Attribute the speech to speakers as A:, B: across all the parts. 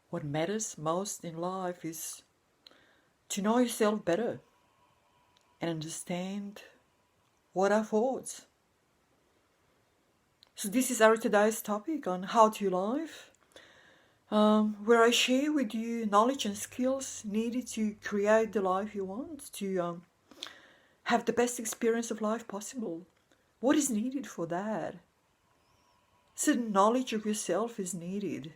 A: What matters most in life is to know yourself better and understand what are thoughts. So this is our today's topic on how to live, where I share with you knowledge and skills needed to create the life you want, to have the best experience of life possible. What is needed for that? Certain knowledge of yourself is needed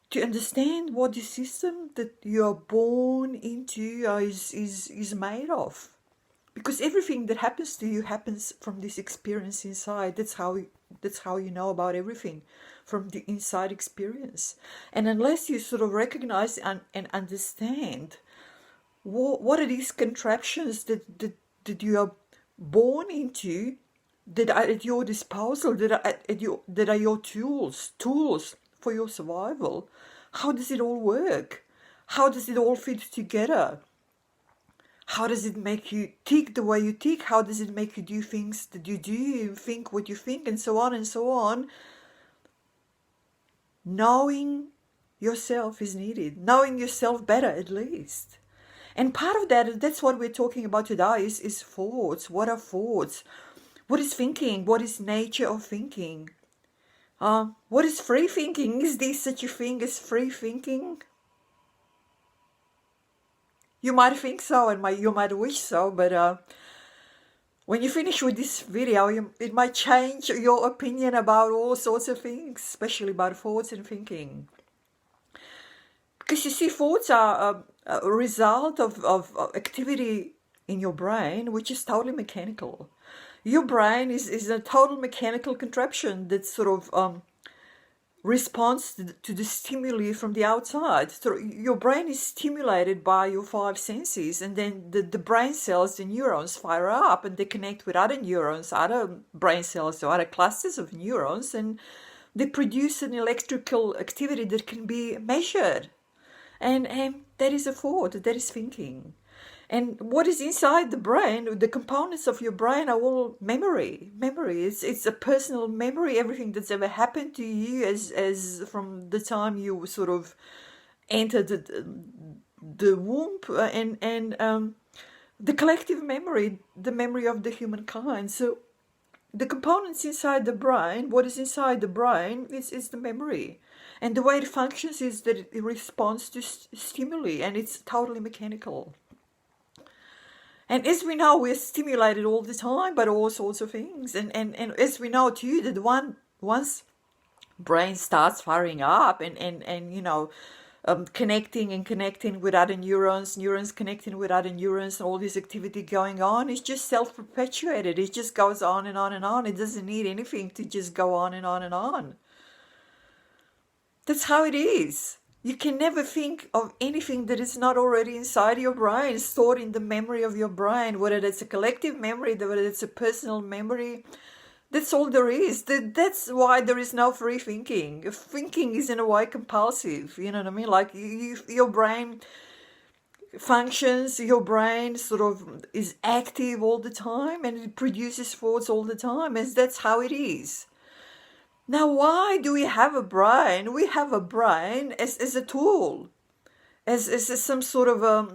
A: to understand what the system that you are born into is made of. Because everything that happens to you happens from this experience inside. That's how you know about everything, from the inside experience. And unless you sort of recognize and understand what are these contraptions that you are born into, that are at your disposal, that are your tools for your survival, how does it all work? How does it all fit together? How does it make you tick the way you tick? How does it make you do things that you do, think what you think, and so on and so on? Knowing yourself is needed. Knowing yourself better, at least. And part of that's what we're talking about today, is thoughts. What are thoughts? What is thinking? What is nature of thinking? What is free thinking? Is there such a thing as free thinking? You might think so, and you might wish so, but when you finish with this video, it might change your opinion about all sorts of things, especially about thoughts and thinking. Because you see, thoughts are a result of activity in your brain, which is totally mechanical. Your brain is a total mechanical contraption that sort of responds to the stimuli from the outside. So your brain is stimulated by your five senses, and then the brain cells, the neurons, fire up and they connect with other neurons, other brain cells, or other clusters of neurons, and they produce an electrical activity that can be measured. And that is a thought, that is thinking. And what is inside the brain, the components of your brain are all memory. It's a personal memory, everything that's ever happened to you as from the time you sort of entered the womb, and the collective memory, the memory of the humankind. So the components inside the brain, what is inside the brain is the memory. And the way it functions is that it responds to stimuli, and it's totally mechanical. And as we know, we're stimulated all the time by all sorts of things. And as we know too, that once brain starts firing up and you know, connecting with other neurons connecting with other neurons, and all this activity going on, it's just self-perpetuated. It just goes on and on and on. It doesn't need anything to just go on and on and on. That's how it is. You can never think of anything that is not already inside your brain, stored in the memory of your brain, whether it's a collective memory, whether it's a personal memory. That's all there is. That's why there is no free thinking. Thinking is in a way compulsive, you know what I mean? Like your brain functions, your brain sort of is active all the time, and it produces thoughts all the time, and that's how it is. Now, why do we have a brain? We have a brain as a tool, as some sort of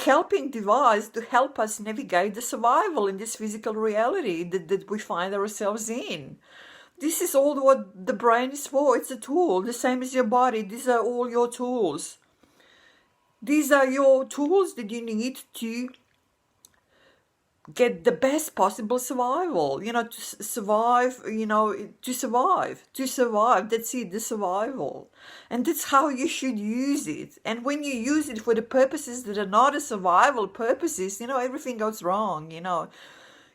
A: helping device to help us navigate the survival in this physical reality that we find ourselves in. This is all what the brain is for. It's a tool, the same as your body. These are all your tools. These are your tools that you need to get the best possible survival, you know, to survive, you know, to survive, that's it, the survival. And that's how you should use it. And when you use it for the purposes that are not a survival purposes, you know, everything goes wrong, you know.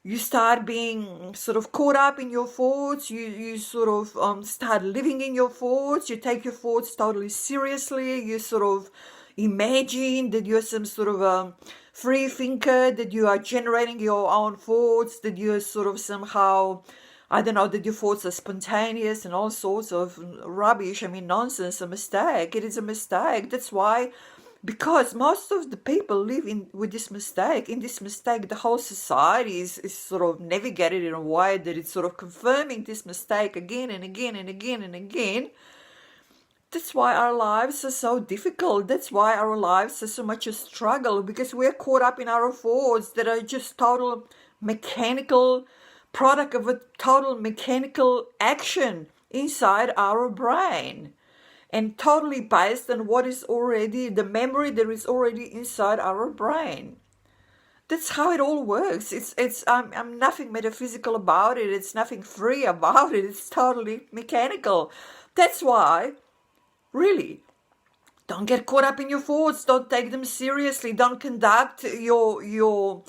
A: You start being sort of caught up in your thoughts, you sort of start living in your thoughts, you take your thoughts totally seriously, you sort of imagine that you're some sort of free thinker, that you are generating your own thoughts, that you're sort of somehow, I don't know, that your thoughts are spontaneous and all sorts of rubbish. I mean, nonsense, a mistake. It is a mistake. That's why, because most of the people live with this mistake. In this mistake, the whole society is sort of navigated in a way that it's sort of confirming this mistake again and again and again and again. That's why our lives are so difficult. That's why our lives are so much a struggle, because we're caught up in our thoughts that are just total mechanical product of a total mechanical action inside our brain, and totally based on what is already the memory that is already inside our brain. That's how it all works. I'm nothing metaphysical about it. It's nothing free about it. It's totally mechanical. That's why, really, don't get caught up in your thoughts. Don't take them seriously. Don't conduct your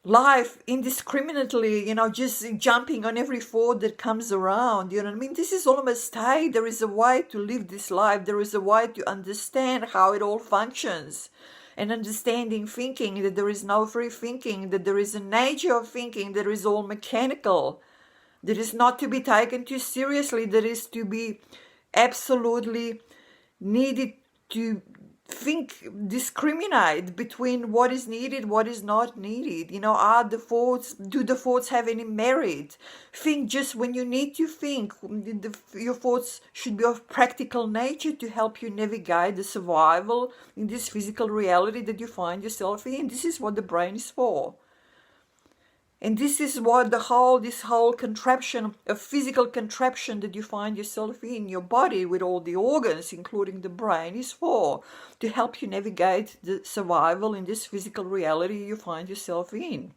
A: life indiscriminately, just jumping on every thought that comes around. You know what I mean? This is all a mistake. There is a way to live this life. There is a way to understand how it all functions. And understanding thinking, that there is no free thinking, that there is a nature of thinking that is all mechanical, that is not to be taken too seriously, that is to be absolutely needed to think, discriminate between what is needed, what is not needed. Do the thoughts have any merit? Think just when you need to think. Your thoughts should be of practical nature to help you navigate the survival in this physical reality that you find yourself in. This is what the brain is for. And this is what this whole contraption, a physical contraption that you find yourself in, your body with all the organs, including the brain, is for, to help you navigate the survival in this physical reality you find yourself in.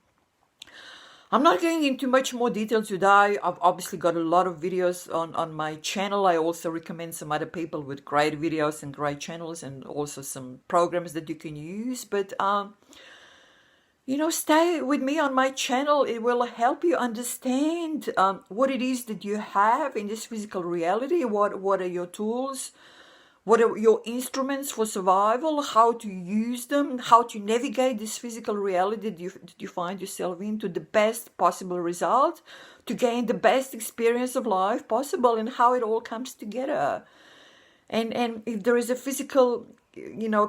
A: I'm not going into much more detail today. I've obviously got a lot of videos on my channel. I also recommend some other people with great videos and great channels, and also some programs that you can use. But stay with me on my channel. It will help you understand what it is that you have in this physical reality. What are your tools? What are your instruments for survival? How to use them? How to navigate this physical reality that you find yourself in to the best possible result, to gain the best experience of life possible, and how it all comes together. And if there is a physical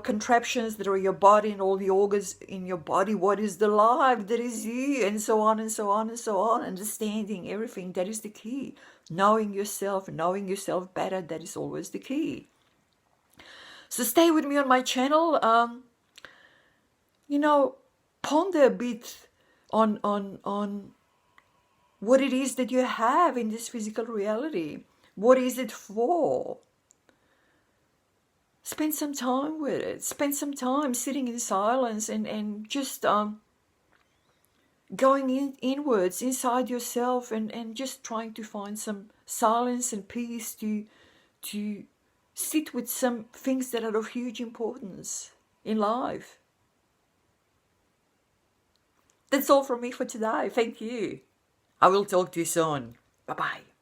A: contraptions that are your body and all the organs in your body, what is the life that is you, and so on and so on and so on. Understanding everything, that is the key. Knowing yourself better, that is always the key. So stay with me on my channel. Ponder a bit on what it is that you have in this physical reality. What is it for? Spend some time with it. Spend some time sitting in silence and just going inwards inside yourself, and just trying to find some silence and peace to sit with some things that are of huge importance in life. That's all from me for today. Thank you. I will talk to you soon. Bye-bye.